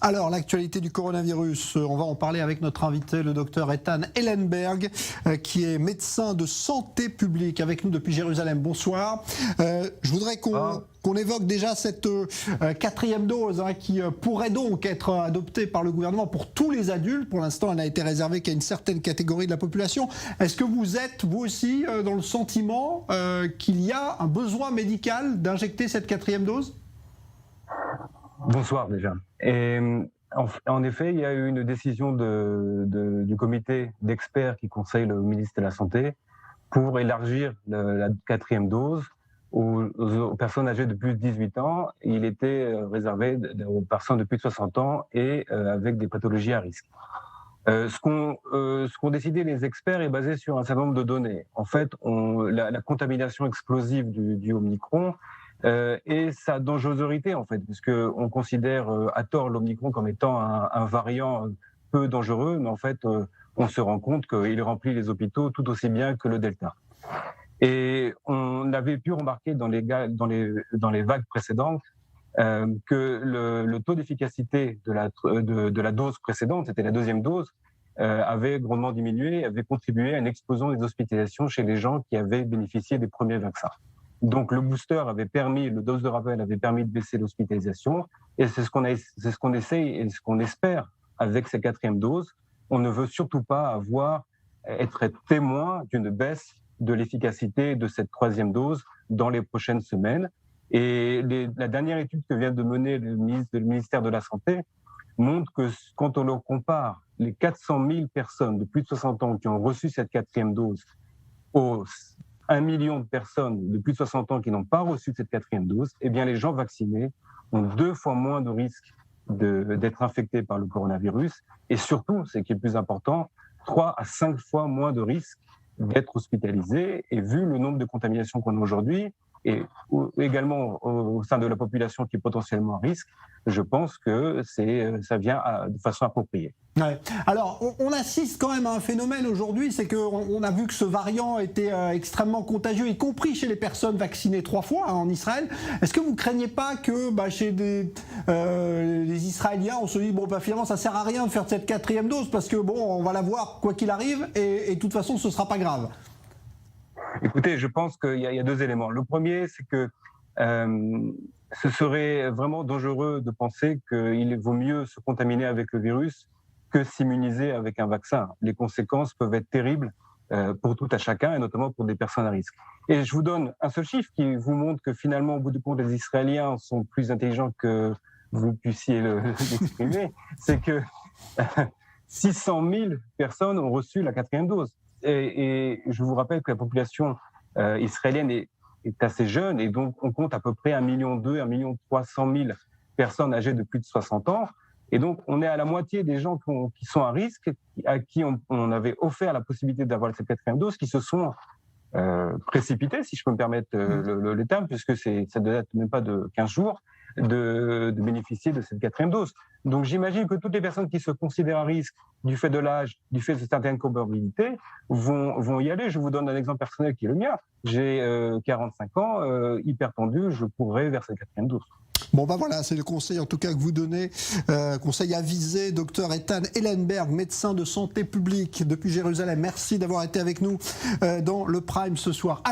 Alors, l'actualité du coronavirus, on va en parler avec notre invité, le docteur Ethan Ellenberg, qui est médecin de santé publique avec nous depuis Jérusalem. Bonsoir. Je voudrais qu'on évoque déjà cette quatrième dose qui pourrait donc être adoptée par le gouvernement pour tous les adultes. Pour l'instant, elle n'a été réservée qu'à une certaine catégorie de la population. Est-ce que vous êtes, vous aussi, dans le sentiment qu'il y a un besoin médical d'injecter cette quatrième dose ? Bonsoir déjà. Et en effet, il y a eu une décision du comité d'experts qui conseille le ministre de la Santé pour élargir la quatrième dose aux personnes âgées de plus de 18 ans. Il était réservé aux personnes de plus de 60 ans et avec des pathologies à risque. Ce qu'ont décidé les experts est basé sur un certain nombre de données. En fait, la contamination explosive du Omicron et sa dangerosité, en fait, puisqu'on considère à tort l'Omicron comme étant un variant peu dangereux, mais en fait, on se rend compte qu'il remplit les hôpitaux tout aussi bien que le Delta. Et on avait pu remarquer dans les vagues précédentes que le taux d'efficacité de la dose précédente, c'était la deuxième dose, avait grandement diminué, avait contribué à une explosion des hospitalisations chez les gens qui avaient bénéficié des premiers vaccins. Donc le booster le dose de rappel avait permis de baisser l'hospitalisation, et c'est ce qu'on essaye et ce qu'on espère avec cette quatrième dose. On ne veut surtout pas être témoin d'une baisse de l'efficacité de cette troisième dose dans les prochaines semaines. Et la dernière étude que vient de mener le ministère de la Santé montre que quand on compare les 400 000 personnes de plus de 60 ans qui ont reçu cette quatrième dose aux 1 million de personnes de plus de 60 ans qui n'ont pas reçu cette quatrième dose, eh bien les gens vaccinés ont 2 fois moins de risques d'être infectés par le coronavirus, et surtout, ce qui est le plus important, 3 à 5 fois moins de risques d'être hospitalisés. Et vu le nombre de contaminations qu'on a aujourd'hui, et également au sein de la population qui est potentiellement à risque, je pense que ça vient de façon appropriée. Ouais. Alors, on assiste quand même à un phénomène aujourd'hui, c'est qu'on a vu que ce variant était extrêmement contagieux, y compris chez les personnes vaccinées 3 fois en Israël. Est-ce que vous craignez pas que chez les Israéliens, on se dit finalement ça sert à rien de faire cette quatrième dose parce que on va l'avoir quoi qu'il arrive et de toute façon ce sera pas grave? Écoutez, je pense qu'il y a 2 éléments. Le premier, c'est que ce serait vraiment dangereux de penser qu'il vaut mieux se contaminer avec le virus que s'immuniser avec un vaccin. Les conséquences peuvent être terribles pour tout à chacun, et notamment pour des personnes à risque. Et je vous donne un seul chiffre qui vous montre que finalement, au bout du compte, les Israéliens sont plus intelligents que vous puissiez l'exprimer. C'est que 600 000 personnes ont reçu la quatrième dose. Et je vous rappelle que la population israélienne est assez jeune, et donc on compte à peu près 1,2 million, 1,3 million personnes âgées de plus de 60 ans. Et donc on est à la moitié des gens qui sont à risque, à qui on avait offert la possibilité d'avoir cette quatrième dose, qui se sont précipités, si je peux me permettre le terme, puisque ça ne date même pas de 15 jours, de bénéficier de cette quatrième dose. Donc j'imagine que toutes les personnes qui se considèrent à risque du fait de l'âge, du fait de certaines comorbidités, vont y aller. Je vous donne un exemple personnel qui est le mien. J'ai 45 ans, hypertendu, je courrais vers cette quatrième dose. Bon voilà, c'est le conseil en tout cas que vous donnez, conseil avisé, docteur Ethan Ellenberg, médecin de santé publique depuis Jérusalem. Merci d'avoir été avec nous dans le Prime ce soir.